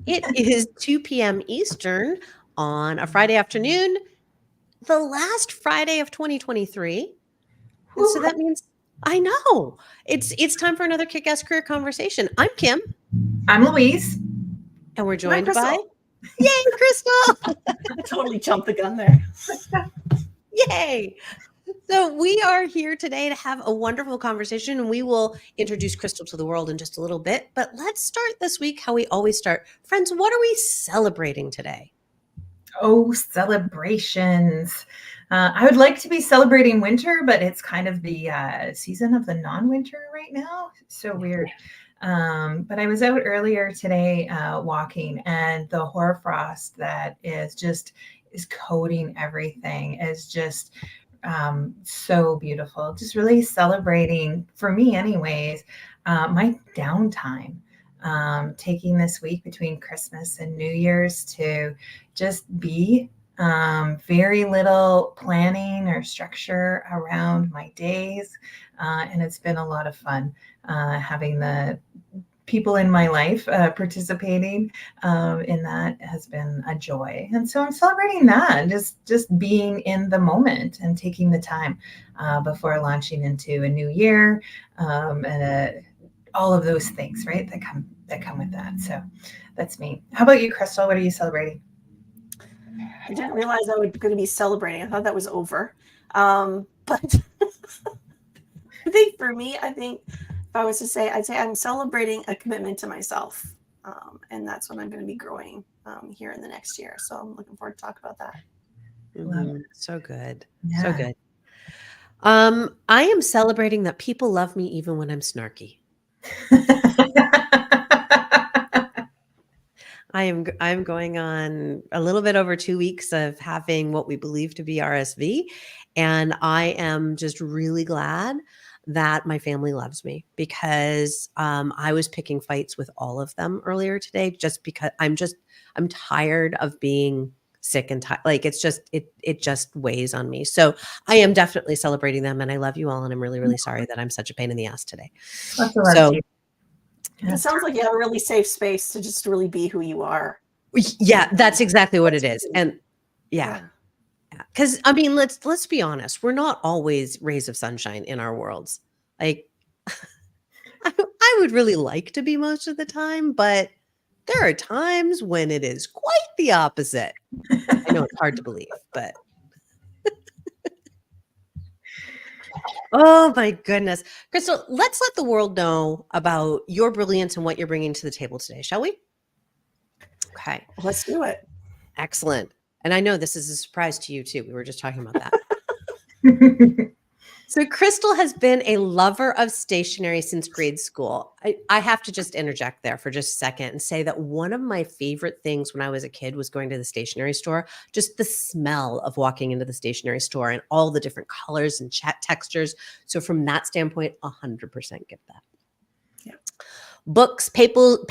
It is 2 p.m. Eastern on a Friday afternoon, the last Friday of 2023. And so Whew. that means I know it's time for another kick-ass career conversation. I'm Kim, I'm Louise. and we're I'm joined by Crystal. Yay, Crystal! I totally jumped the gun there. Yay! So we are here today to have a wonderful conversation, and we will introduce Crystal to the world in just a little bit. But let's start this week how we always start. Friends, what are we celebrating today? Oh, celebrations. I would like to be celebrating winter, but it's kind of the season of the non-winter right now. So weird. But I was out earlier today walking, and the hoarfrost that is coating everything is just so beautiful. Just really celebrating, for me anyways, my downtime. Taking this week between Christmas and New Year's to just be very little planning or structure around my days. And it's been a lot of fun having the people in my life participating in that has been a joy. And so I'm celebrating that, just being in the moment and taking the time before launching into a new year and all of those things, right, that come with that. So that's me. How about you, Crystal? What are you celebrating? I didn't realize I was going to be celebrating. I thought that was over. But I think for me, if I was to say, I'd say I'm celebrating a commitment to myself. And that's what I'm going to be growing here in the next year. So I'm looking forward to talk about that. So good. Yeah. So good. I am celebrating that people love me even when I'm snarky. I'm going on a little bit over 2 weeks of having what we believe to be RSV. And I am just really glad that my family loves me because I was picking fights with all of them earlier today just because I'm tired of being sick and tired. Like it just weighs on me. So I am definitely celebrating them, and I love you all. And I'm really, really sorry that I'm such a pain in the ass today. So it sounds like you have a really safe space to just really be who you are. Yeah, that's exactly what it is. And yeah. Because I mean, let's be honest. We're not always rays of sunshine in our worlds. Like I would really like to be most of the time, but there are times when it is quite the opposite. I know it's hard to believe, but oh my goodness. Crystal, let's let the world know about your brilliance and what you're bringing to the table today, shall we? Okay. Let's do it. Excellent. And I know this is a surprise to you too. We were just talking about that. So Crystal has been a lover of stationery since grade school. I have to just interject there for just a second and say that one of my favorite things when I was a kid was going to the stationery store, just the smell of walking into the stationery store and all the different colors and textures. So from that standpoint, 100% get that. Yeah. Books, pencils,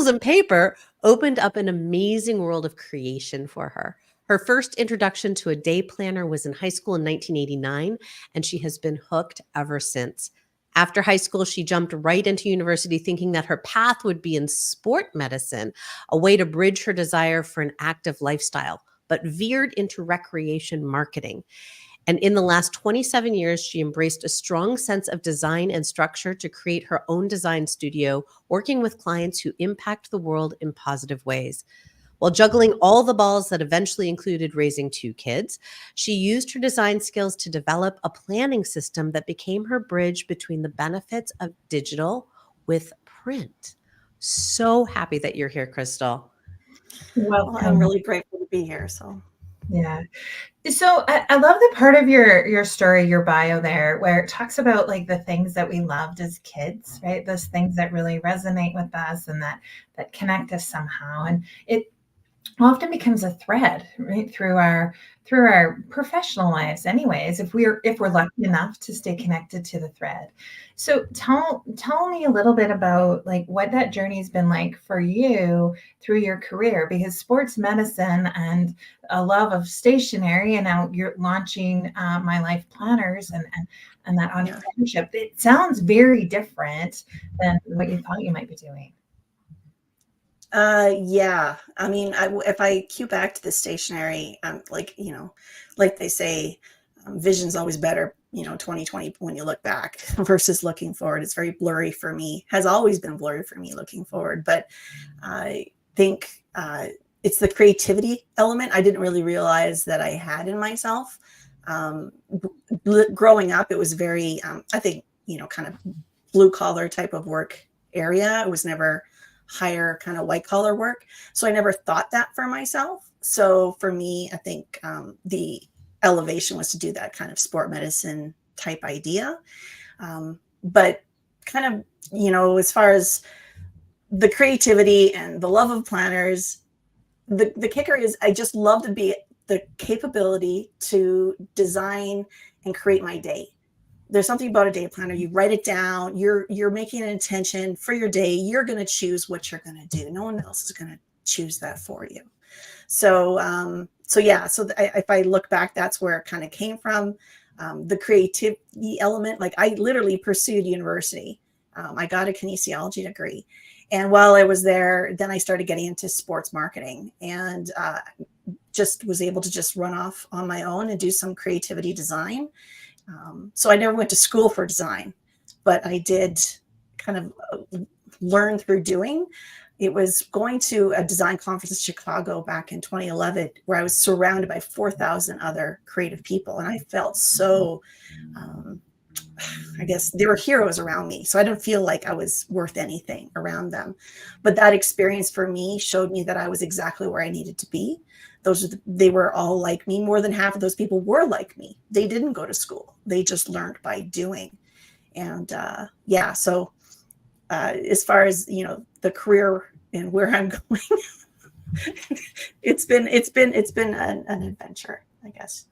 and paper opened up an amazing world of creation for her. Her first introduction to a day planner was in high school in 1989, and she has been hooked ever since. After high school, she jumped right into university thinking that her path would be in sport medicine, a way to bridge her desire for an active lifestyle, but veered into recreation marketing. And in the last 27 years, she embraced a strong sense of design and structure to create her own design studio, working with clients who impact the world in positive ways. While juggling all the balls that eventually included raising 2 kids, she used her design skills to develop a planning system that became her bridge between the benefits of digital with print. So happy that you're here, Crystal. Well, I'm really grateful to be here. So yeah. So I love the part of your story, your bio there, where it talks about like the things that we loved as kids, right? Those things that really resonate with us and that connect us somehow. And it often becomes a thread, right, through our professional lives anyways, if we're lucky enough to stay connected to the thread. So tell me a little bit about like what that journey's been like for you through your career, because sports medicine and a love of stationery, and now you're launching myLife planners and that entrepreneurship. It sounds very different than what you thought you might be doing. Yeah. I mean, if I cue back to the stationary, like, like they say, vision's always better, 2020 when you look back versus looking forward. It's very blurry for me, has always been blurry for me looking forward. But I think it's the creativity element I didn't really realize that I had in myself. Um, Growing up, it was very, I think, kind of blue collar type of work area. It was never higher kind of white collar work. So I never thought that for myself. So for me, I think the elevation was to do that kind of sport medicine type idea. But kind of, as far as the creativity and the love of planners, the kicker is I just love to be the capability to design and create my day. There's something about a day planner. You write it down. You're making an intention for your day. You're going to choose what you're going to do. No one else is going to choose that for you. So, yeah. So if I look back, that's where it kind of came from. The creativity element. Like I literally pursued university. I got a kinesiology degree, and while I was there, then I started getting into sports marketing, and just was able to just run off on my own and do some creativity design. So I never went to school for design, but I did kind of learn through doing. It was going to a design conference in Chicago back in 2011, where I was surrounded by 4,000 other creative people. And I felt so, I guess they were heroes around me. So I didn't feel like I was worth anything around them. But that experience for me showed me that I was exactly where I needed to be. They were all like me. More than half of those people were like me. They didn't go to school. They just learned by doing. And yeah, so as far as the career and where I'm going, it's been an adventure, I guess.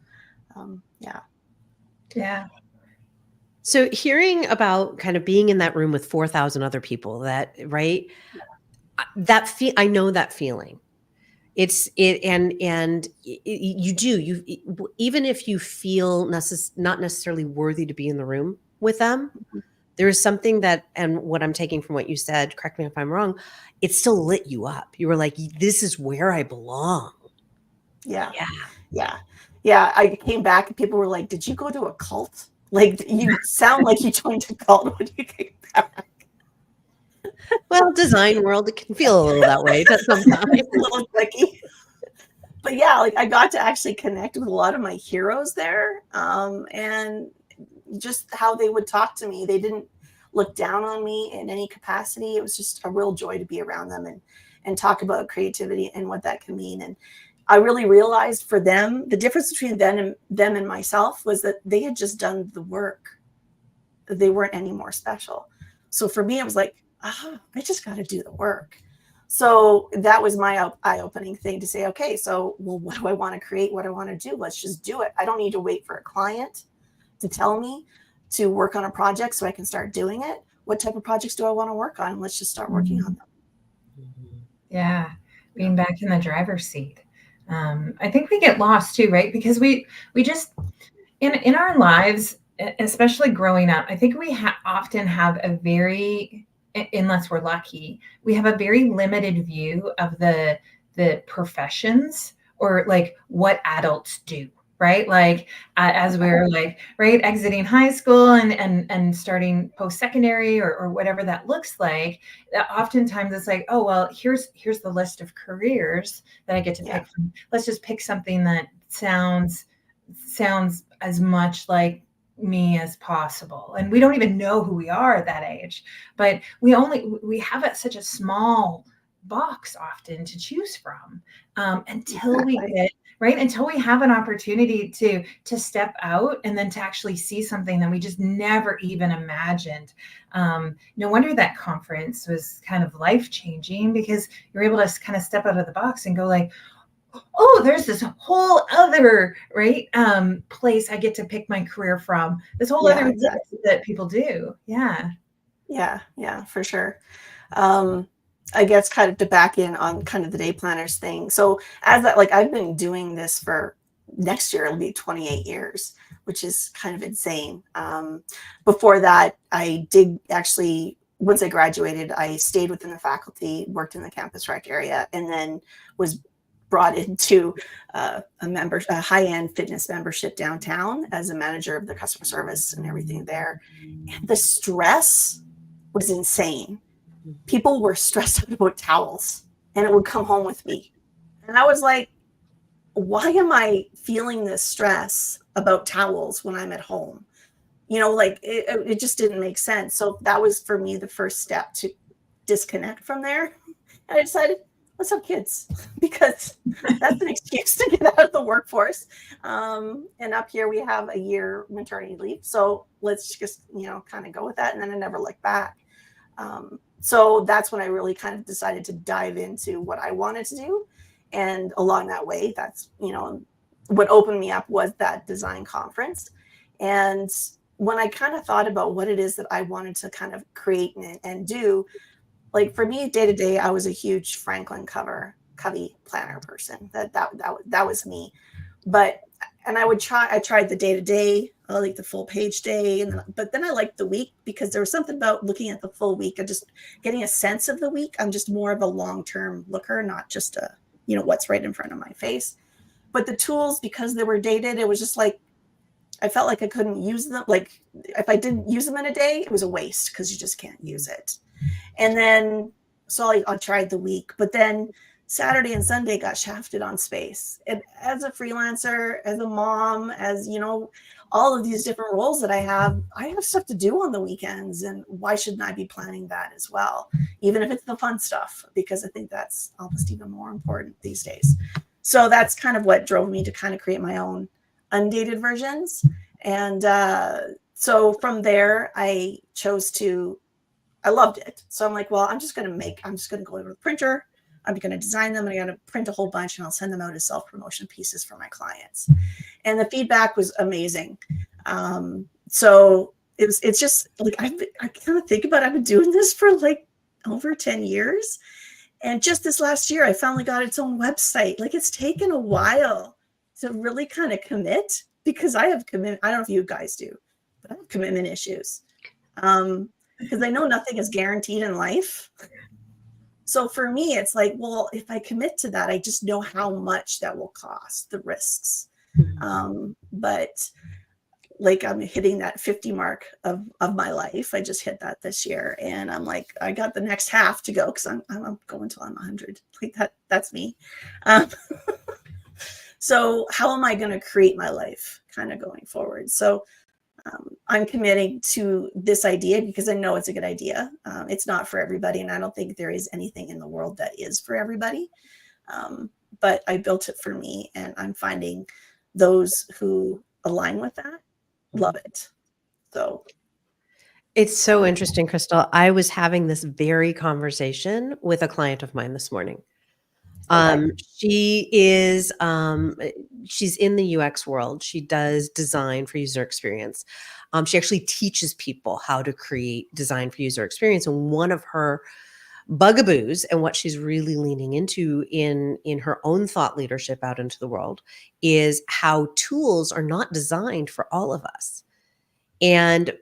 Yeah. So hearing about kind of being in that room with 4,000 other people, right? I know that feeling. You do, even if you feel not necessarily worthy to be in the room with them, there is something that, and what I'm taking from what you said, correct me if I'm wrong, it still lit you up. You were like, this is where I belong. Yeah. I came back and people were like, did you go to a cult? Like, you sound like you joined a cult when you came back. Well, design world, it can feel a little that way sometimes. It's a little tricky. But yeah, like I got to actually connect with a lot of my heroes there. And just how they would talk to me. They didn't look down on me in any capacity. It was just a real joy to be around them and talk about creativity and what that can mean. And I really realized for them, the difference between them and myself was that they had just done the work. They weren't any more special. So for me, it was like, I just got to do the work. So that was my eye-opening thing to say, okay, so well, what do I want to create? What do I want to do? Let's just do it. I don't need to wait for a client to tell me to work on a project so I can start doing it. What type of projects do I want to work on? Let's just start working on them. Yeah. Being back in the driver's seat. I think we get lost too, right? Because we just, in our lives, especially growing up, I think we often have a very, unless we're lucky, we have a very limited view of the professions or like what adults do, right? Like as we're like, right, exiting high school and starting post-secondary or whatever that looks like, oftentimes it's like, oh, well, here's the list of careers that I get to pick from. Let's just pick something that sounds as much like me as possible. And we don't even know who we are at that age, but we have such a small box often to choose from until we get until we have an opportunity to step out and then to actually see something that we just never even imagined. No wonder that conference was kind of life-changing, because you're able to kind of step out of the box and go like, oh, there's this whole other place I get to pick my career from. This whole other list that people do. Yeah, for sure. I guess kind of to back in on kind of the day planners thing. So as that, like I've been doing this for next year, it'll be 28 years, which is kind of insane. Before that, I did actually once I graduated, I stayed within the faculty, worked in the campus rec area, and then was brought into a high-end fitness membership downtown as a manager of the customer service and everything there. And the stress was insane. People were stressed out about towels, and it would come home with me. And I was like, why am I feeling this stress about towels when I'm at home? Like it just didn't make sense. So that was for me the first step to disconnect from there. And I decided, let's have kids, because that's an excuse to get out of the workforce. And up here we have a year maternity leave. So let's just, kind of go with that. And then I never looked back. So that's when I really kind of decided to dive into what I wanted to do. And along that way, that's, what opened me up was that design conference. And when I kind of thought about what it is that I wanted to kind of create and do, like for me, day to day, I was a huge Franklin Covey planner person. That was me. But I tried the day to day, I like the full page day, but then I liked the week, because there was something about looking at the full week and just getting a sense of the week. I'm just more of a long-term looker, not just what's right in front of my face. But the tools, because they were dated, it was just like, I felt like I couldn't use them. Like if I didn't use them in a day, it was a waste, because you just can't use it. And then, so I tried the week, but then Saturday and Sunday got shafted on space. And as a freelancer, as a mom, as, all of these different roles that I have stuff to do on the weekends. And why shouldn't I be planning that as well? Even if it's the fun stuff, because I think that's almost even more important these days. So that's kind of what drove me to kind of create my own undated versions. And so from there, I loved it. So I'm like, well, I'm just going to go over to the printer. I'm going to design them, and I'm going to print a whole bunch, and I'll send them out as self-promotion pieces for my clients. And the feedback was amazing. So it's just like, I kind of think about it, I've been doing this for like over 10 years. And just this last year, I finally got its own website. Like, it's taken a while to really kind of commit, because I have commitment. I don't know if you guys do, but I have commitment issues. Because I know nothing is guaranteed in life. So for me, it's like, well, if I commit to that, I just know how much that will cost, the risks. But like, I'm hitting that 50 mark of myLife. I just hit that this year. And I'm like, I got the next half to go, because I'm going till I'm 100. Like that's me. So how am I going to create my life kind of going forward? So I'm committing to this idea because I know it's a good idea. It's not for everybody, and I don't think there is anything in the world that is for everybody. But I built it for me, and I'm finding those who align with that love it. So it's so interesting, Crystal. I was having this very conversation with a client of mine this morning. She is, she's in the UX world. She does design for user experience. She actually teaches people how to create design for user experience. And one of her bugaboos, and what she's really leaning into in her own thought leadership out into the world, is how tools are not designed for all of us. And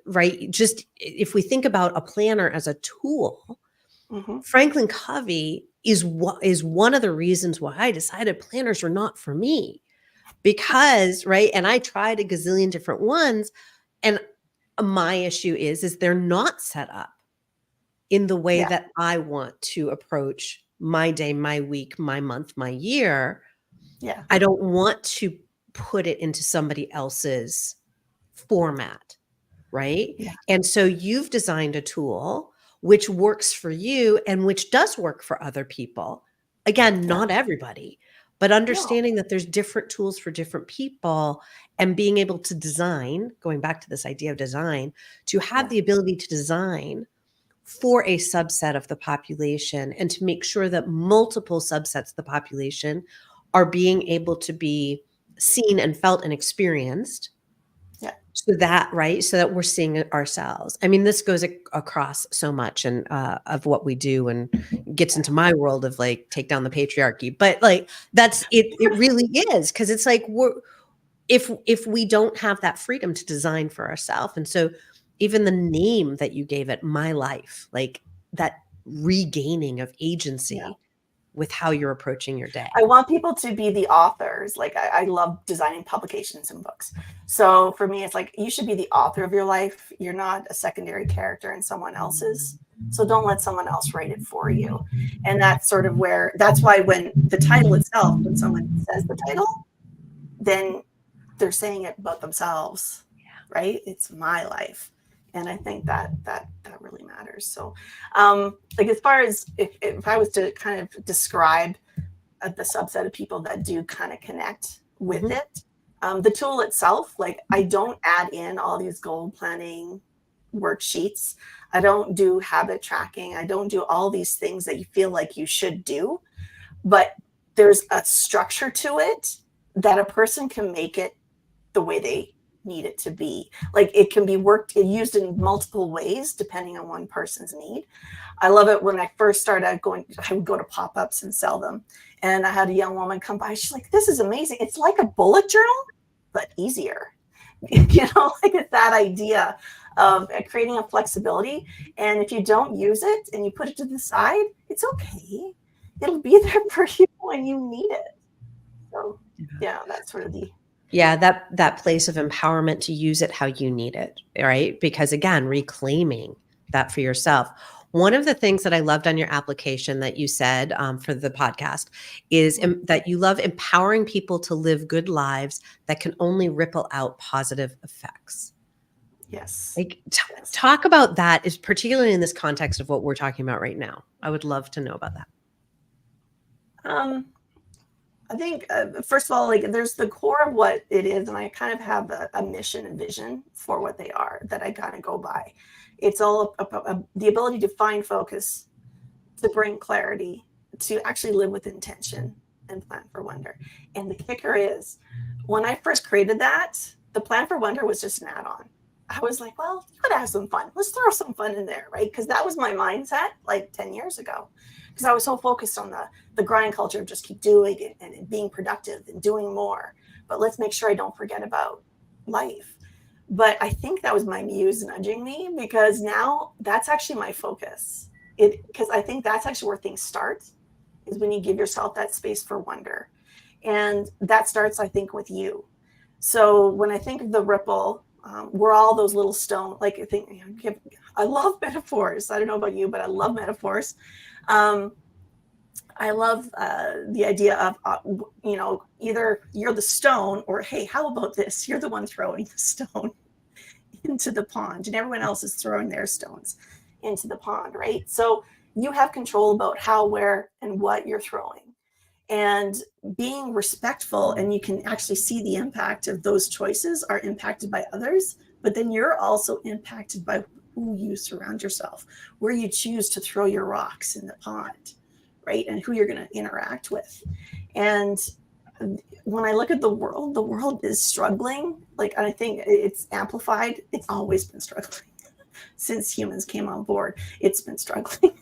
just if we think about a planner as a tool, Franklin Covey is one of the reasons why I decided planners are not for me, because, and I tried a gazillion different ones, and my issue is they're not set up in the way that I want to approach my day, my week, my month, my year. Yeah. I don't want to put it into somebody else's format, right? Yeah. And so you've designed a tool which works for you and which does work for other people. Again, not everybody, but understanding that there's different tools for different people, and being able to design, going back to this idea of design, to have the ability to design for a subset of the population, and to make sure that multiple subsets of the population are being able to be seen and felt and experienced. So that we're seeing it ourselves. I mean, this goes across so much and of what we do, and gets into my world of like, take down the patriarchy. But like, that's it. It really is, because it's like, if we don't have that freedom to design for ourselves, and so even the name that you gave it, myLife, like that regaining of agency Yeah. with how you're approaching your day. I want people to be the authors. Like I love designing publications and books. So for me, it's like you should be the author of your life. You're not a secondary character in someone else's. So don't let someone else write it for you. And that's sort of where, that's why when the title itself, when someone says the title, then they're saying it about themselves, right? It's my life. And I think that really matters. So like as far as if I was to kind of describe the subset of people that do kind of connect with it, the tool itself, like I don't add in all these goal planning worksheets. I don't do habit tracking. I don't do all these things that you feel like you should do, but there's a structure to it that a person can make it the way they need it to be. Like it can be used in multiple ways depending on one person's need. I love it. When I first started going, I would go to pop-ups and sell them. And I had a young woman come by. She's like, this is amazing. It's like a bullet journal, but easier. Like it's that idea of creating a flexibility. And if you don't use it and you put it to the side, it's okay. It'll be there for you when you need it. So yeah, that's sort of that place of empowerment to use it how you need it, right? Because again, reclaiming that for yourself. One of the things that I loved on your application that you said for the podcast is that you love empowering people to live good lives that can only ripple out positive effects. Yes. Like talk about that, is particularly in this context of what we're talking about right now. I would love to know about that. I think, first of all, like there's the core of what it is, and I kind of have a mission and vision for what they are that I kind of go by. It's all the ability to find focus, to bring clarity, to actually live with intention and plan for wonder. And the kicker is, when I first created that, the plan for wonder was just an add-on. I was like, well, you could have some fun. Let's throw some fun in there, right? Because that was my mindset like 10 years ago. Because I was so focused on the grind culture of just keep doing it and being productive and doing more. But let's make sure I don't forget about life. But I think that was my muse nudging me, because now that's actually my focus. Because I think that's actually where things start, is when you give yourself that space for wonder. And that starts, I think, with you. So when I think of the ripple, we're all those little stones. Like I love metaphors. I don't know about you, but I love metaphors. I love the idea of, either you're the stone, or, hey, how about this? You're the one throwing the stone into the pond, and everyone else is throwing their stones into the pond, right? So you have control about how, where, and what you're throwing. And being respectful, and you can actually see the impact of those choices are impacted by others, but then you're also impacted by who you surround yourself, where you choose to throw your rocks in the pond, right? And who you're going to interact with. And when I look at the world is struggling. Like, I think it's amplified. It's always been struggling since humans came on board. It's been struggling.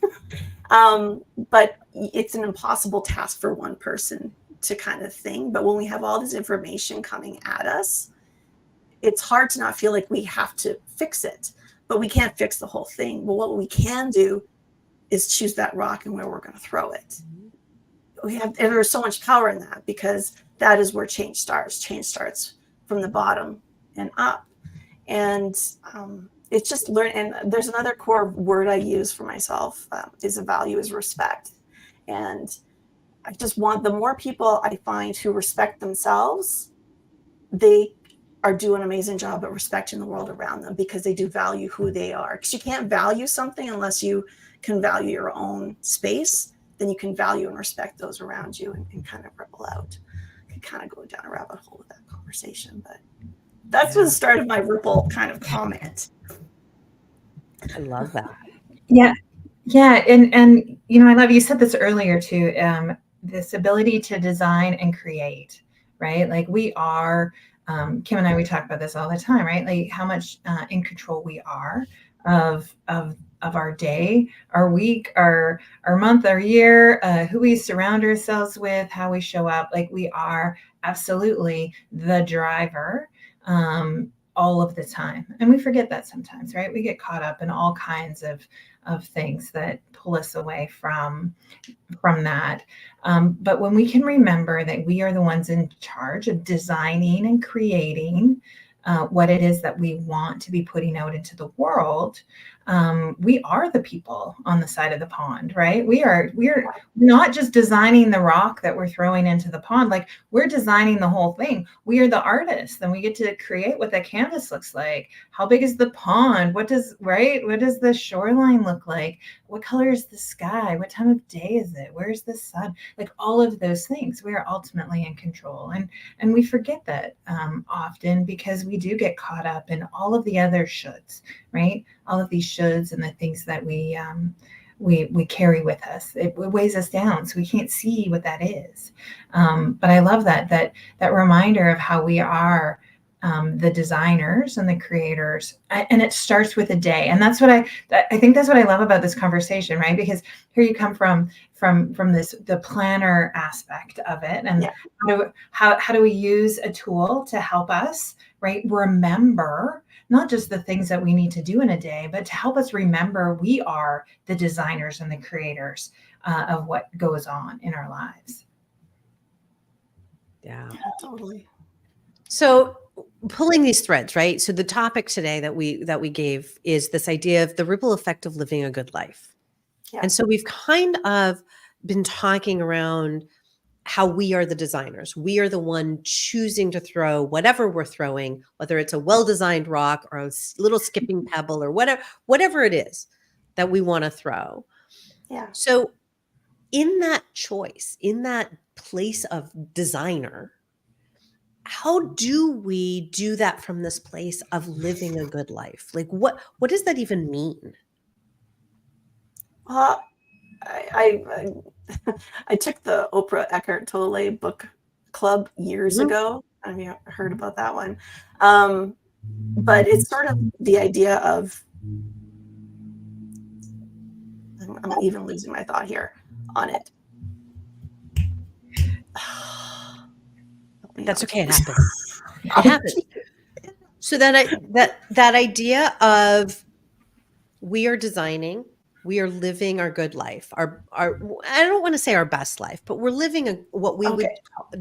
But it's an impossible task for one person to kind of thing. But when we have all this information coming at us, it's hard to not feel like we have to fix it. But we can't fix the whole thing. But what we can do is choose that rock and where we're going to throw it. And there's so much power in that, because that is where change starts. Change starts from the bottom and up. And it's just learn. And there's another core word I use for myself is a value, is respect. And I just want, the more people I find who respect themselves, they are doing an amazing job at respecting the world around them, because they do value who they are. Because you can't value something unless you can value your own space. Then you can value and respect those around you, and kind of ripple out. I could kind of go down a rabbit hole with that conversation, but that's the start of my ripple kind of comment. I love that. Yeah. And I love, you said this earlier too, this ability to design and create, right? Like we are, Kim and I, we talk about this all the time, right? Like how much in control we are of our day, our week, our month, our year, who we surround ourselves with, how we show up. Like we are absolutely the driver all of the time. And we forget that sometimes, right? We get caught up in all kinds of things that pull us away from that. But when we can remember that we are the ones in charge of designing and creating what it is that we want to be putting out into the world, we are the people on the side of the pond, right? We're not just designing the rock that we're throwing into the pond. Like, we're designing the whole thing. We are the artists, and we get to create what that canvas looks like. How big is the pond? What does the shoreline look like? What color is the sky? What time of day is it? Where's the sun? Like, all of those things, we are ultimately in control. And we forget that often, because we do get caught up in all of the other shoulds, right? All of these shoulds and the things that we carry with us. It weighs us down, so we can't see what that is. But I love that reminder of how we are the designers and the creators, and it starts with a day. And that's what I think that's what I love about this conversation, right? Because here you come from the planner aspect of it, and how do we use a tool to help us, right, remember not just the things that we need to do in a day, but to help us remember we are the designers and the creators of what goes on in our lives. Yeah, totally. So pulling these threads, right? So the topic today that we gave is this idea of the ripple effect of living a good life. Yeah. And so we've kind of been talking around how we are the designers. We are the one choosing to throw whatever we're throwing, whether it's a well-designed rock or a little skipping pebble or whatever it is that we want to throw. Yeah. So in that choice, in that place of designer, how do we do that from this place of living a good life? Like, what does that even mean? I took the Oprah Eckhart Tolle book club years ago. I mean, I heard about that one. But it's sort of the idea of, I'm even losing my thought here on it. That's okay. It happens. It happens. So that idea of we are designing, we are living our good life. Our I don't want to say our best life, but we're living what we would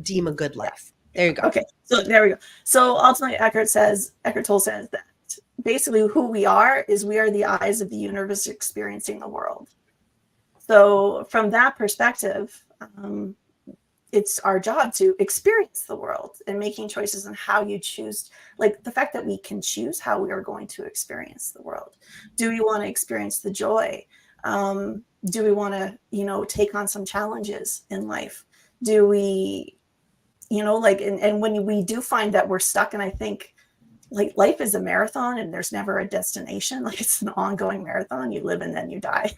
deem a good life. There you go. Okay, so there we go. So ultimately, Eckhart Tolle says that basically who we are is we are the eyes of the universe experiencing the world. So from that perspective, it's our job to experience the world and making choices on how you choose, like the fact that we can choose how we are going to experience the world. Do we want to experience the joy? Do we want to, take on some challenges in life? Do we, and when we do find that we're stuck, and I think like life is a marathon and there's never a destination, like it's an ongoing marathon, you live and then you die.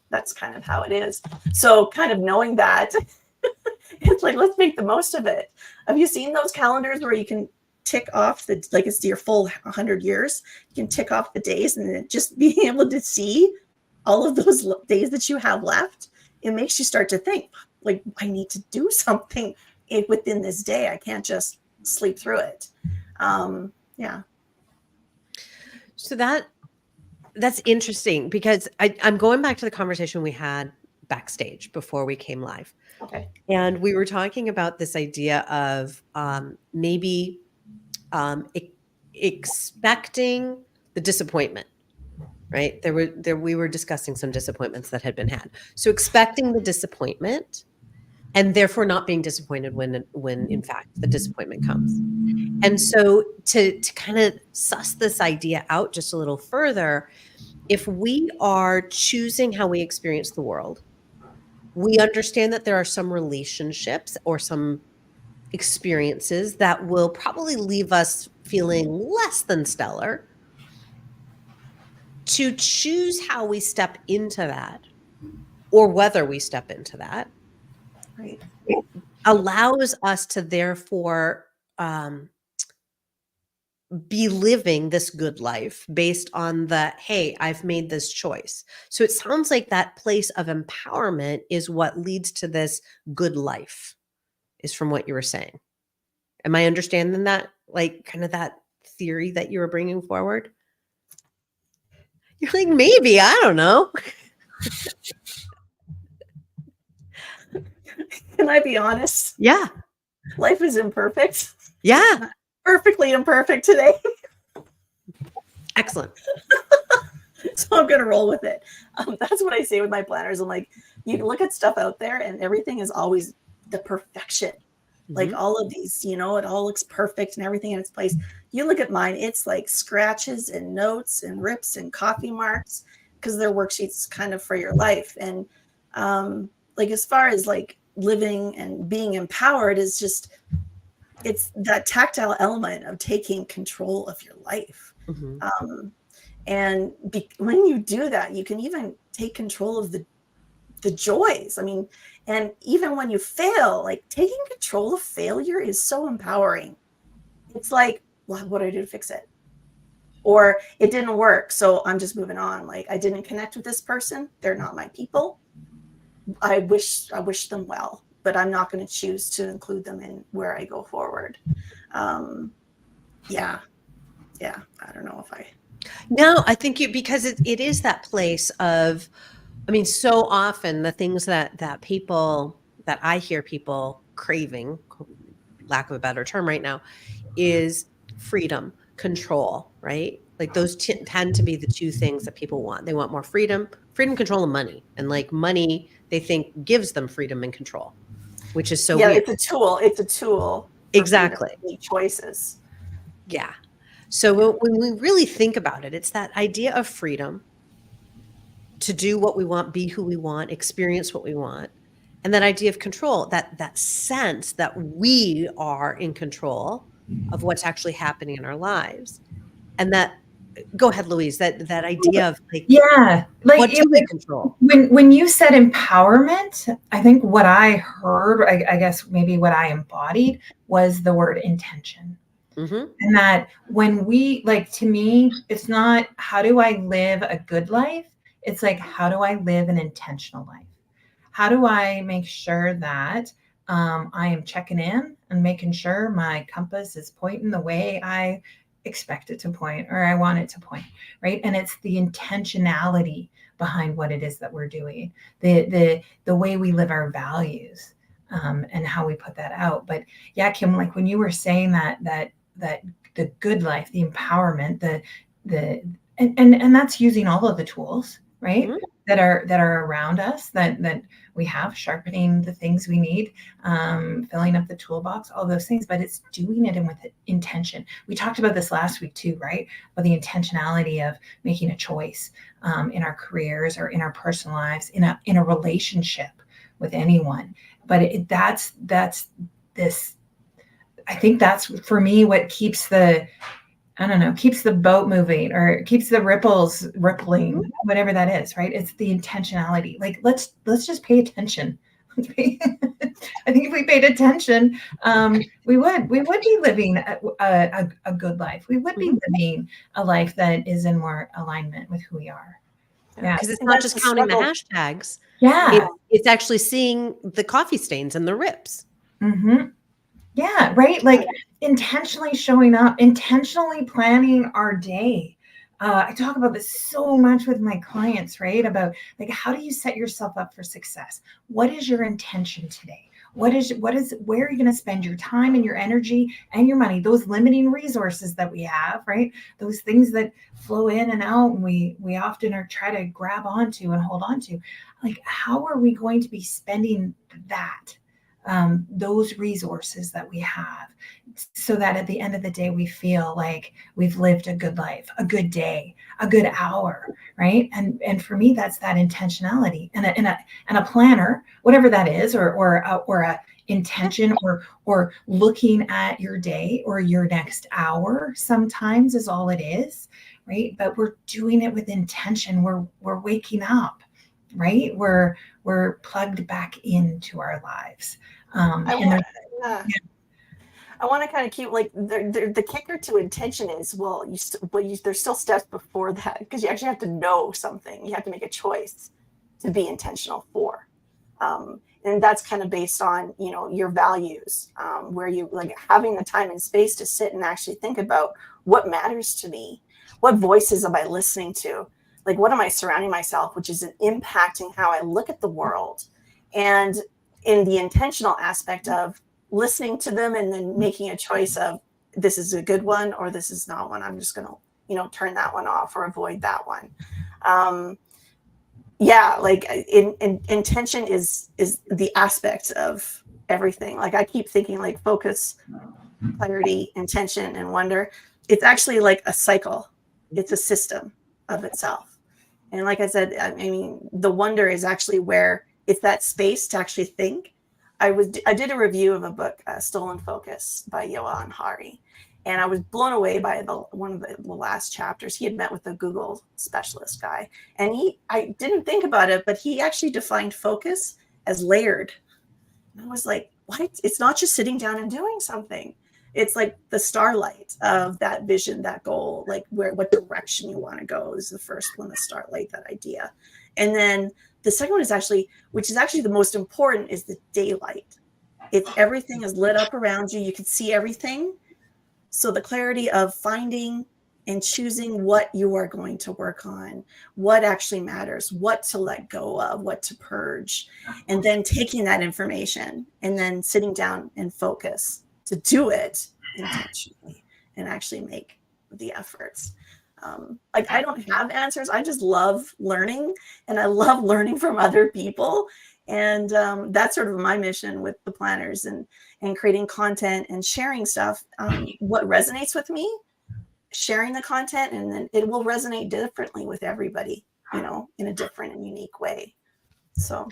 That's kind of how it is. So kind of knowing that, it's like, let's make the most of it. Have you seen those calendars where you can tick off it's your full 100 years? You can tick off the days, and then just being able to see all of those days that you have left, it makes you start to think, like, I need to do something within this day. I can't just sleep through it. Yeah. So that's interesting, because I'm going back to the conversation we had backstage before we came live. Okay. And we were talking about this idea of maybe expecting the disappointment, right? We were discussing some disappointments that had been had. So expecting the disappointment, and therefore not being disappointed when in fact the disappointment comes. And so to kind of suss this idea out just a little further, if we are choosing how we experience the world, we understand that there are some relationships or some experiences that will probably leave us feeling less than stellar. To choose how we step into that, or whether we step into that, Right, allows us to therefore be living this good life based on hey, I've made this choice. So it sounds like that place of empowerment is what leads to this good life, is from what you were saying. Am I understanding that? Like kind of that theory that you were bringing forward? You're like, maybe, I don't know. Can I be honest? Yeah. Life is imperfect. Yeah. Perfectly imperfect today. Excellent. So I'm going to roll with it. That's what I say with my planners. I'm like, you look at stuff out there and everything is always the perfection. Like all of these, it all looks perfect and everything in its place. You look at mine, it's like scratches and notes and rips and coffee marks because they're worksheets kind of for your life. And like as far as like living and being empowered is just, it's that tactile element of taking control of your life. And when you do that, you can even take control of the joys. I mean, and even when you fail, like taking control of failure is so empowering. It's like, well, what do I do to fix it? Or it didn't work, so I'm just moving on. Like I didn't connect with this person. They're not my people. I wish them well, but I'm not going to choose to include them in where I go forward. Yeah. I don't know if I. No, I think because it is that place of, I mean, so often the things that I hear people craving, lack of a better term right now, is freedom, control, right? Like those tend to be the two things that people want. They want more freedom, control, and money. And like money, they think gives them freedom and control, which is so weird. It's a tool. It's a tool. Exactly. Make choices. Yeah. So when we really think about it, it's that idea of freedom to do what we want, be who we want, experience what we want. And that idea of control, that sense that we are in control of what's actually happening in our lives. And that, go ahead, Louise, that idea of like, like what do we control? When you said empowerment, I think what I heard, I guess maybe what I embodied was the word intention. And that when we, like, to me, it's not how do I live a good life? It's like, how do I live an intentional life? How do I make sure that I am checking in and making sure my compass is pointing the way I expect it to point or I want it to point, right? And it's the intentionality behind what it is that we're doing, the way we live our values and how we put that out. But yeah, Kim, like when you were saying that the good life, the empowerment, and that's using all of the tools, right? That are around us that we have, sharpening the things we need, filling up the toolbox, all those things, but it's doing it with intention. We talked about this last week too, right? About the intentionality of making a choice in our careers or in our personal lives, in a relationship with anyone. But that's this. I think that's for me what keeps the boat moving or keeps the ripples rippling, whatever that is, right? It's the intentionality. Like, let's just pay attention. I think if we paid attention, we would be living a good life. We would be living a life that is in more alignment with who we are. Yeah. Because it's not just counting the hashtags. Yeah. It's actually seeing the coffee stains and the rips. Yeah, right. Like intentionally showing up, intentionally planning our day. I talk about this so much with my clients, right? About like, how do you set yourself up for success? What is your intention today? Where are you going to spend your time and your energy and your money? Those limiting resources that we have, right? Those things that flow in and out, and we often are try to grab onto and hold on to. Like, how are we going to be spending that? Those resources that we have, so that at the end of the day, we feel like we've lived a good life, a good day, a good hour, right? And for me, that's that intentionality and a planner, whatever that is, or a intention, or looking at your day or your next hour. Sometimes is all it is, right? But we're doing it with intention. We're waking up, right? We're plugged back into our lives. I want to kind of keep like the kicker to intention is, there's still steps before that, because you actually have to know something. You have to make a choice to be intentional for. And that's kind of based on, you know, your values, where you like having the time and space to sit and actually think about what matters to me. What voices am I listening to? Like, what am I surrounding myself, which is impacting how I look at the world? And in the intentional aspect of listening to them and then making a choice of this is a good one or this is not one. I'm just going to, you know, turn that one off or avoid that one. Yeah, like intention is the aspect of everything. Like I keep thinking like focus, clarity, intention, and wonder. It's actually like a cycle. It's a system of itself. And like I said, I mean, the wonder is actually where it's that space to actually think. I did a review of a book, Stolen Focus by Johan Hari. And I was blown away by one of the last chapters. He had met with a Google specialist guy. And I didn't think about it, but he actually defined focus as layered. And I was like, what? It's not just sitting down and doing something. It's like the starlight of that vision, that goal, like what direction you want to go is the first one, the starlight, that idea. And then the second one is actually, which is actually the most important, is the daylight. If everything is lit up around you, you can see everything. So the clarity of finding and choosing what you are going to work on, what actually matters, what to let go of, what to purge, and then taking that information and then sitting down and focus to do it intentionally and actually make the efforts. Like I don't have answers. I just love learning, and I love learning from other people. And that's sort of my mission with the planners and creating content and sharing stuff. What resonates with me, sharing the content, and then it will resonate differently with everybody, you know, in a different and unique way. So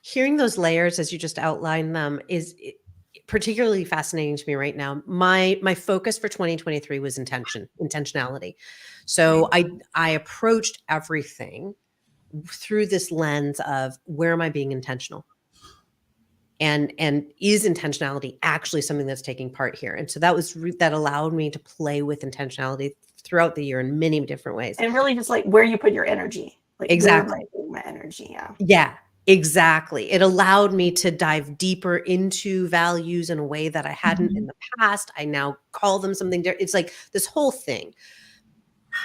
hearing those layers as you just outlined them is particularly fascinating to me right now. My focus for 2023 was intentionality. So I approached everything through this lens of where am I being intentional? And is intentionality actually something that's taking part here? And so that allowed me to play with intentionality throughout the year in many different ways. And really just like where you put your energy. Like exactly. Where am I putting my energy? Yeah. Yeah, exactly. It allowed me to dive deeper into values in a way that I hadn't in the past. I now call them something different. It's like this whole thing.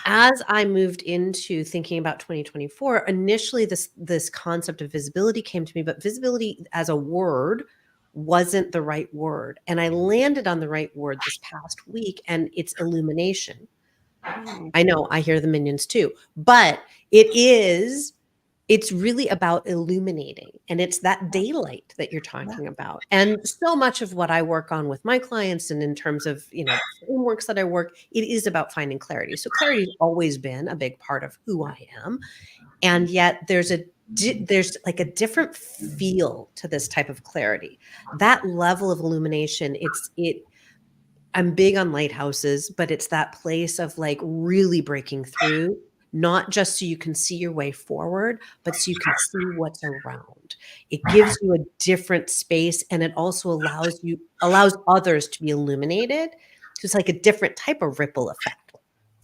As I moved into thinking about 2024, initially this concept of visibility came to me, but visibility as a word wasn't the right word. And I landed on the right word this past week, and it's illumination. I know, I hear the minions too, but it's really about illuminating, and it's that daylight that you're talking about. And so much of what I work on with my clients and in terms of, you know, frameworks that I work, it is about finding clarity. So clarity has always been a big part of who I am. And yet there's like a different feel to this type of clarity. That level of illumination, I'm big on lighthouses, but it's that place of like really breaking through, not just so you can see your way forward, but so you can see what's around. It gives you a different space, and it also allows others to be illuminated. So it's like a different type of ripple effect,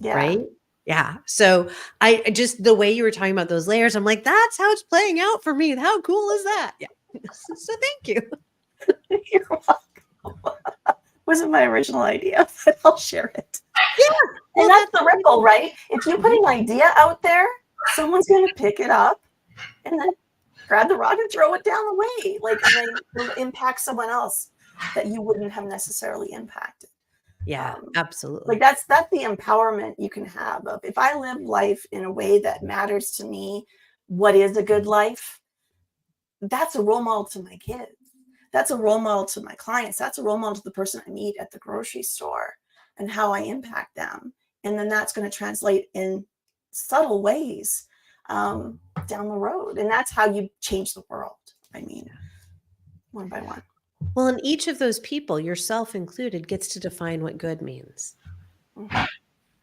right? Yeah. So I just, the way you were talking about those layers, I'm like, that's how it's playing out for me. How cool is that? Yeah. So thank you. You're welcome. Wasn't my original idea, but I'll share it. Yeah. And that's the ripple, right? If you put an idea out there, someone's going to pick it up and then grab the rock and throw it down the way. Like, and then it'll impact someone else that you wouldn't have necessarily impacted. Yeah, absolutely. Like that's the empowerment you can have of, if I live life in a way that matters to me, what is a good life? That's a role model to my kids. That's a role model to my clients. That's a role model to the person I meet at the grocery store and how I impact them. And then that's going to translate in subtle ways down the road. And that's how you change the world. I mean, one by one. Well, and each of those people, yourself included, gets to define what good means.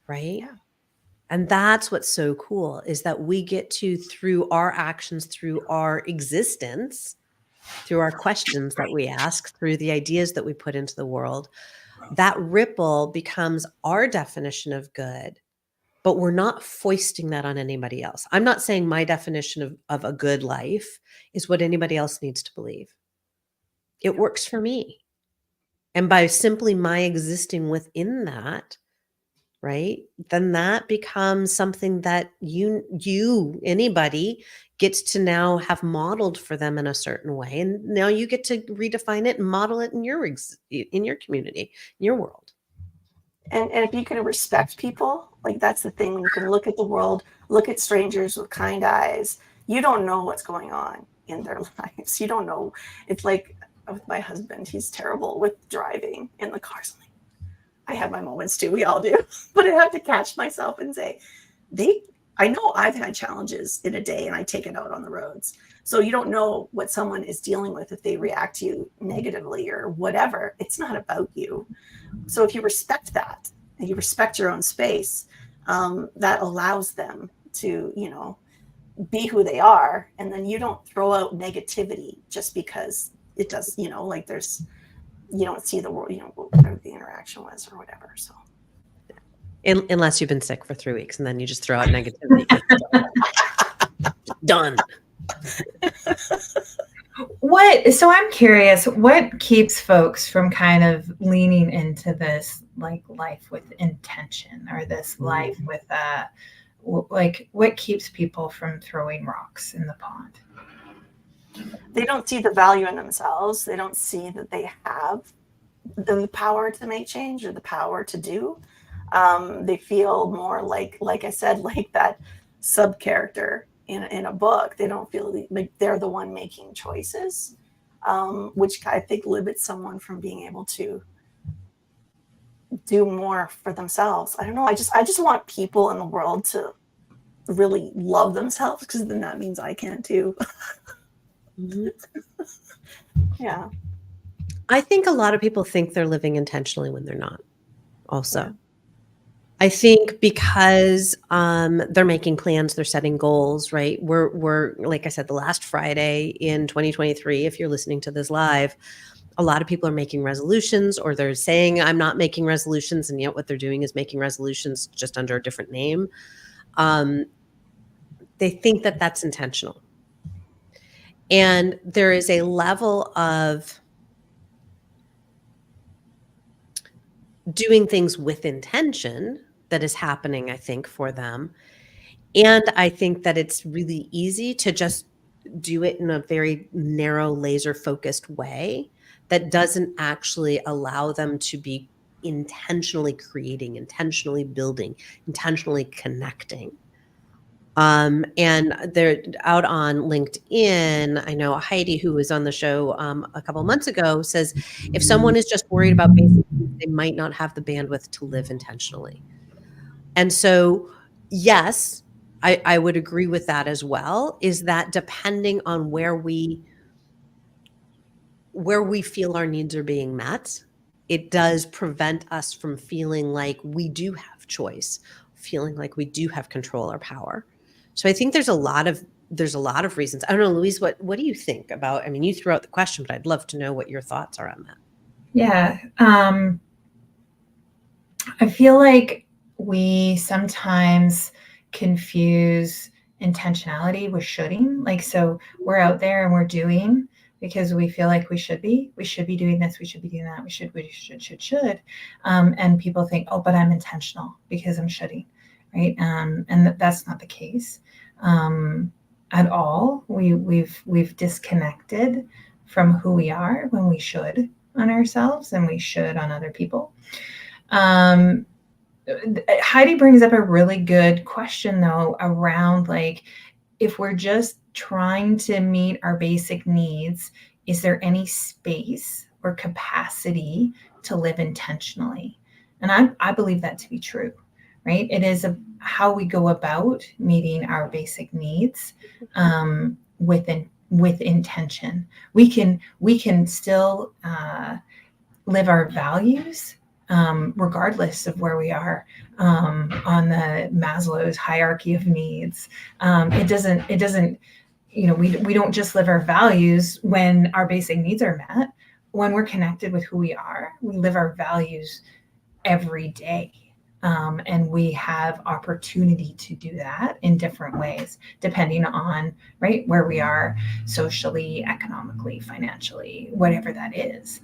Right? Yeah. And that's what's so cool, is that we get to, through our actions, through our existence, through our questions that we ask, through the ideas that we put into the world, that ripple becomes our definition of good. but we're not foisting that on anybody else. I'm not saying my definition of a good life is what anybody else needs to believe. It works for me. And by simply my existing within that, right, then that becomes something that anybody gets to now have modeled for them in a certain way. And now you get to redefine it and model it in your community, in your world. And if you can respect people, like that's the thing. You can look at the world, look at strangers with kind eyes. You don't know what's going on in their lives. You don't know. It's like with my husband, he's terrible with driving in the cars. I have my moments too. We all do. But I have to catch myself and say, I know I've had challenges in a day and I take it out on the roads. So you don't know what someone is dealing with if they react to you negatively or whatever. It's not about you. So if you respect that and you respect your own space, that allows them to, be who they are. And then you don't throw out negativity just because it does, like you don't see the world, whatever the interaction was or whatever. So unless you've been sick for 3 weeks and then you just throw out negativity. Done. So I'm curious, what keeps folks from kind of leaning into this like life with intention, or this life with what keeps people from throwing rocks in the pond? They don't see the value in themselves. They don't see that they have the power to make change or the power to do. They feel more like I said, like that sub character in a book. They don't feel like they're the one making choices, which I think limits someone from being able to do more for themselves. I don't know. I just want people in the world to really love themselves, because then that means I can too. Mm-hmm. Yeah. I think a lot of people think they're living intentionally when they're not also. Yeah. I think because they're making plans, they're setting goals, right? We're like I said, the last Friday in 2023, if you're listening to this live, a lot of people are making resolutions, or they're saying I'm not making resolutions, and yet what they're doing is making resolutions just under a different name. They think that that's intentional. And there is a level of doing things with intention that is happening, I think, for them. And I think that it's really easy to just do it in a very narrow, laser-focused way that doesn't actually allow them to be intentionally creating, intentionally building, intentionally connecting. And they're out on LinkedIn. I know Heidi, who was on the show a couple of months ago, says if someone is just worried about basic needs, they might not have the bandwidth to live intentionally. And so, yes, I would agree with that as well, is that depending on where we feel our needs are being met, it does prevent us from feeling like we do have choice, feeling like we do have control or power. So I think there's a lot of reasons. I don't know, Louise, what do you think about, I mean, you threw out the question, but I'd love to know what your thoughts are on that. Yeah. I feel like we sometimes confuse intentionality with shoulding. Like, so we're out there and we're doing because we feel like we should be doing this, we should be doing that, we should. And people think, oh, but I'm intentional because I'm shoulding. Right. And that's not the case at all. We've disconnected from who we are when we should on ourselves and we should on other people. Heidi brings up a really good question though, around like, if we're just trying to meet our basic needs, is there any space or capacity to live intentionally? And I believe that to be true. Right? It is how we go about meeting our basic needs with intention. We can still live our values regardless of where we are on the Maslow's hierarchy of needs. It doesn't. We don't just live our values when our basic needs are met. When we're connected with who we are, we live our values every day. And we have opportunity to do that in different ways, depending on, right, where we are socially, economically, financially, whatever that is.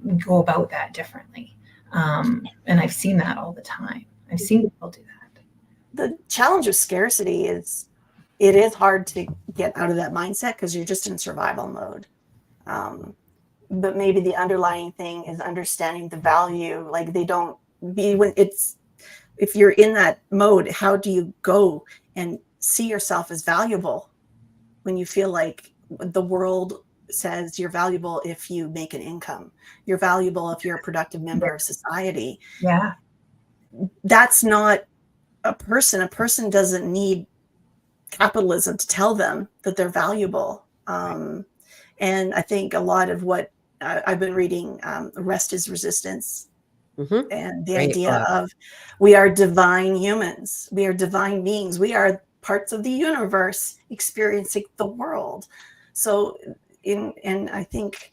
We go about that differently. And I've seen that all the time. I've seen people do that. The challenge of scarcity is it is hard to get out of that mindset because you're just in survival mode. But maybe the underlying thing is understanding the value. Like they don't be when it's, if you're in that mode, how do you go and see yourself as valuable when you feel like the world says you're valuable if you make an income, you're valuable if you're a productive member of society. Yeah. That's not a person. A person doesn't need capitalism to tell them that they're valuable. And I think a lot of what I've been reading, Rest is Resistance, and the Great idea book. of we are divine humans. We are divine beings. We are parts of the universe experiencing the world. So and I think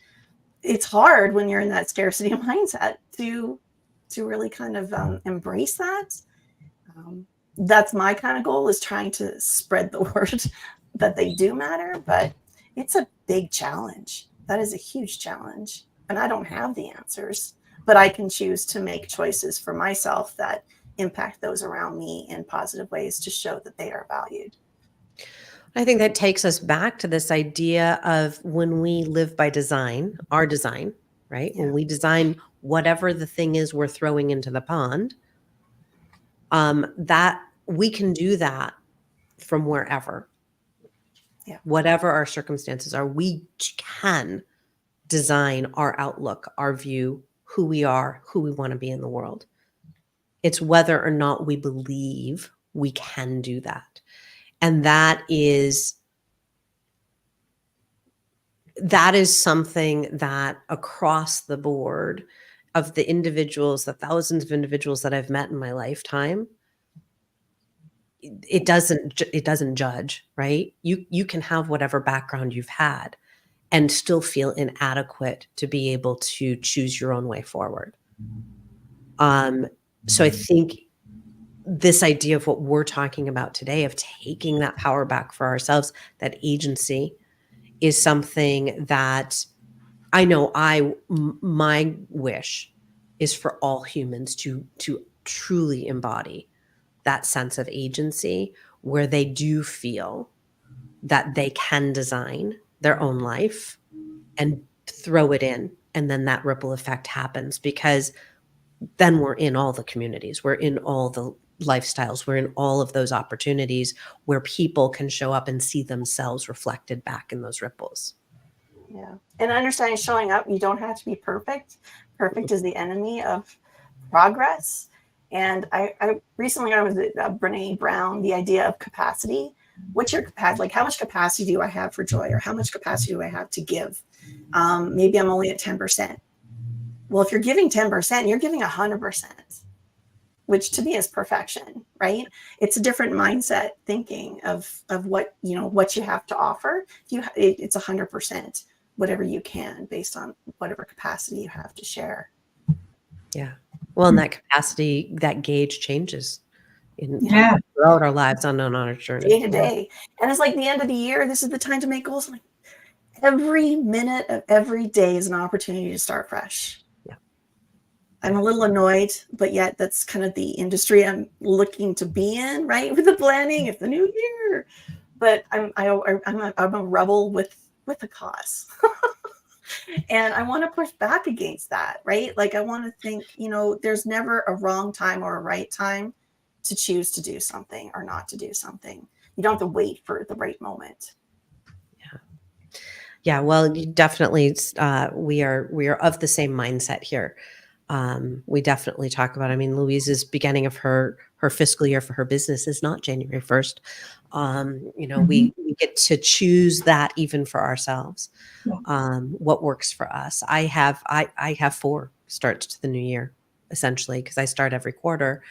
it's hard when you're in that scarcity mindset to really kind of embrace that. That's my kind of goal, is trying to spread the word that they do matter, but it's a big challenge. That is a huge challenge. And I don't have the answers, but I can choose to make choices for myself that impact those around me in positive ways to show that they are valued. I think that takes us back to this idea of when we live by design, our design, right? Yeah. When we design whatever the thing is we're throwing into the pond, that we can do that from wherever. Yeah. Whatever our circumstances are, we can design our outlook, our view, who we are, who we want to be in the world. It's whether or not we believe we can do that. And that is something that across the board of the individuals, the thousands of individuals that I've met in my lifetime, it doesn't judge, right? You can have whatever background you've had and still feel inadequate to be able to choose your own way forward. So I think this idea of what we're talking about today, of taking that power back for ourselves, that agency, is something that I know my wish is for all humans to truly embody that sense of agency, where they do feel that they can design their own life and throw it in, and then that ripple effect happens, because then we're in all the communities, we're in all the lifestyles, we're in all of those opportunities where people can show up and see themselves reflected back in those ripples. Yeah. And understanding showing up, you don't have to be perfect. Perfect is the enemy of progress. And I recently I was at Brene Brown, the idea of capacity. What's your capacity? Like, how much capacity do I have for joy, or how much capacity do I have to give? Maybe I'm only at 10%. Well, if you're giving 10%, you're giving 100%, which to me is perfection, right? It's a different mindset thinking of what, what you have to offer. It's 100%, whatever you can, based on whatever capacity you have to share. Yeah. Well, and that capacity, that gauge changes throughout our lives on our journey. Day to day. And it's like the end of the year, this is the time to make goals. Like, every minute of every day is an opportunity to start fresh. Yeah. I'm a little annoyed, but yet that's kind of the industry I'm looking to be in, right? With the planning, it's the new year. But I'm a rebel with a cause. And I want to push back against that, right? Like, I want to think, there's never a wrong time or a right time to choose to do something or not to do something. You don't have to wait for the right moment. Yeah. Well, you definitely, we are of the same mindset here. We definitely talk about, Louise's beginning of her fiscal year for her business is not January 1st. We get to choose that even for ourselves. What works for us. I have 4 starts to the new year, essentially, because I start every quarter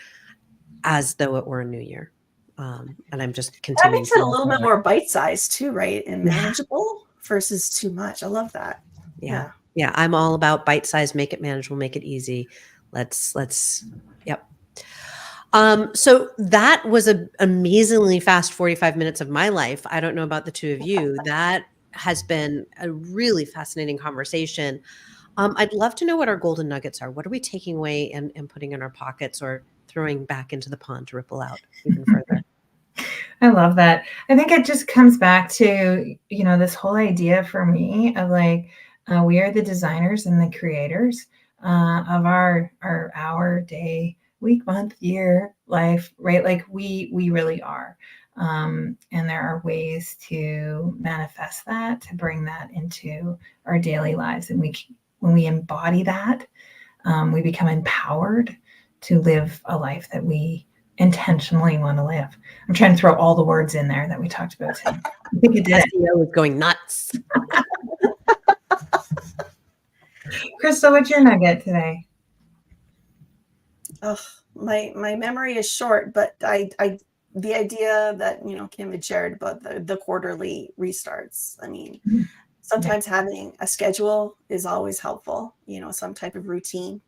as though it were a new year. And I'm just continuing. That makes it a little bit more bite-sized too, right? And manageable versus too much. I love that. Yeah. I'm all about bite-sized, make it manageable, make it easy. Let's, yep. So that was an amazingly fast 45 minutes of my life. I don't know about the two of you. That has been a really fascinating conversation. I'd love to know what our golden nuggets are. What are we taking away and putting in our pockets or throwing back into the pond to ripple out even further? I love that. I think it just comes back to, this whole idea for me of like, we are the designers and the creators of our hour, day, week, month, year, life, right? Like we really are. And there are ways to manifest that, to bring that into our daily lives. And when we embody that, we become empowered to live a life that we intentionally want to live. I'm trying to throw all the words in there that we talked about today. I think it did. SEO is going nuts. Crystal, what's your nugget today? Oh, my memory is short, but the idea that Kim had shared about the quarterly restarts. I mean, sometimes having a schedule is always helpful. Some type of routine,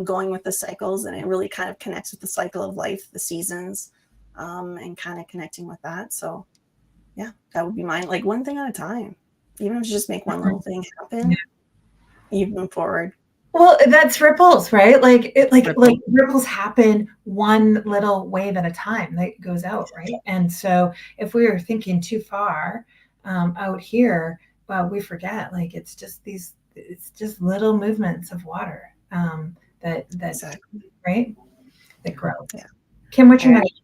going with the cycles, and it really kind of connects with the cycle of life, the seasons, and kind of connecting with that. So, yeah, that would be mine. Like one thing at a time. Even if you just make one little thing happen, you move forward. Well, that's ripples, right? Like ripples happen one little wave at a time that goes out, right? And so if we are thinking too far out here, well, we forget like it's just little movements of water that Exactly. right, that grow. Yeah. Kim, what's your nugget?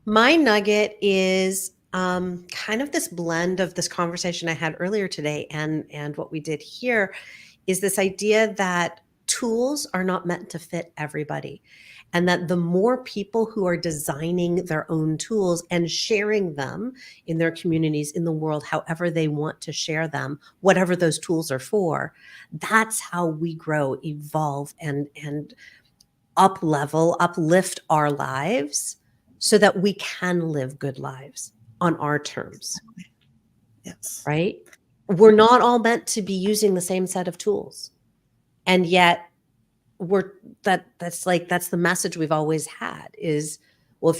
My nugget is kind of this blend of this conversation I had earlier today and what we did here is this idea that tools are not meant to fit everybody. And that the more people who are designing their own tools and sharing them in their communities, in the world, however they want to share them, whatever those tools are for, that's how we grow, evolve, and uplift our lives so that we can live good lives on our terms. Yes. Right? We're not all meant to be using the same set of tools. And yet that's the message we've always had is, well,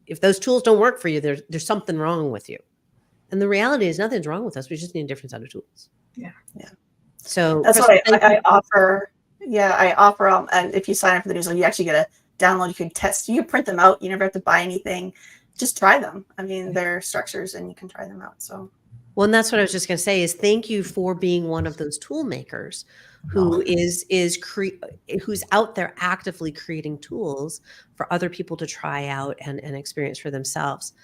if those tools don't work for you, there's something wrong with you. And the reality is nothing's wrong with us. We just need a different set of tools. Yeah. So that's what I offer. Yeah, I offer and if you sign up for the newsletter, you actually get a download. You can test. You can print them out. You never have to buy anything. Just try them. I mean, they're structures, and you can try them out. So. Well, and that's what I was just going to say is thank you for being one of those tool makers who's out there actively creating tools for other people to try out and experience for themselves.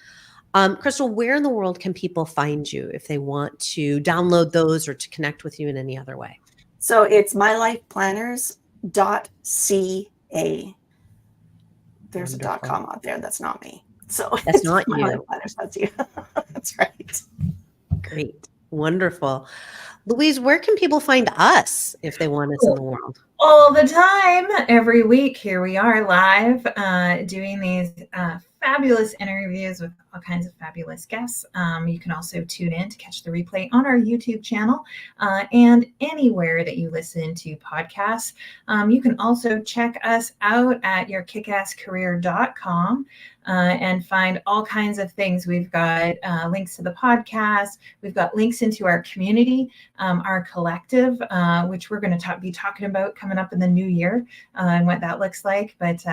Crystal, where in the world can people find you if they want to download those or to connect with you in any other way? So it's mylifeplanners.ca. There's Wonderful. a .com out there. That's not me. So that's not you. MyLifePlanners, that's you. That's right. Great. Wonderful. Louise, where can people find us if they want us in the world? All the time, every week. Here we are live doing these fabulous interviews with all kinds of fabulous guests. You can also tune in to catch the replay on our YouTube channel and anywhere that you listen to podcasts. You can also check us out at yourkickasscareer.com and find all kinds of things. We've got links to the podcast. We've got links into our community, our collective, which we're going to be talking about coming up in the new year and what that looks like. But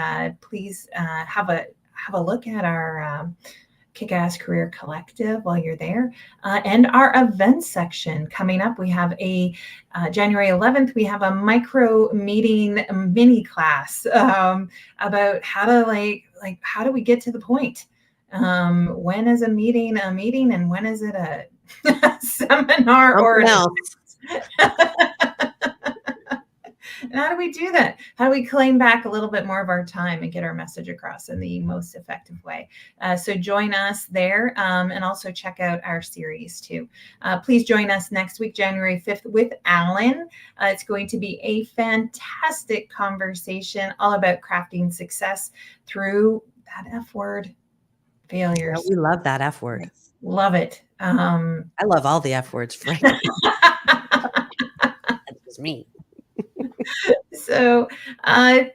please have a look at our Kick-Ass Career Collective while you're there. And our events section coming up. We have a January 11th, we have a micro meeting mini class about how to how do we get to the point? When is a meeting and when is it a seminar or else? And how do we do that? How do we claim back a little bit more of our time and get our message across in the most effective way? So join us there and also check out our series too. Please join us next week, January 5th with Alan. It's going to be a fantastic conversation all about crafting success through that F word, failures. Yeah, we love that F word. Love it. I love all the F words, frankly. That was me. So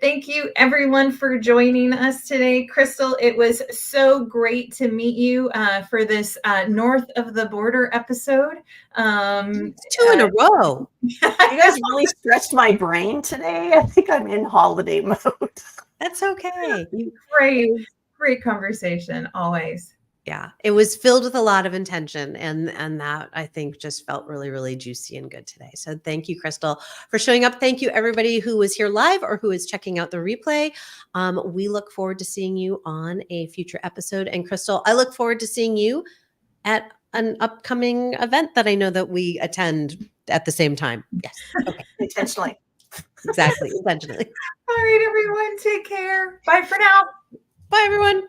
thank you everyone for joining us today. Crystal, it was so great to meet you for this North of the Border episode. Two in a row. You guys really stretched my brain today. I think I'm in holiday mode. That's okay. Great conversation always. Yeah, it was filled with a lot of intention, and that I think just felt really, really juicy and good today. So thank you, Crystal, for showing up. Thank you, everybody who was here live or who is checking out the replay. We look forward to seeing you on a future episode. And Crystal, I look forward to seeing you at an upcoming event that I know that we attend at the same time. Yes. Okay. Intentionally. Exactly. Intentionally. All right, everyone, take care. Bye for now. Bye, everyone.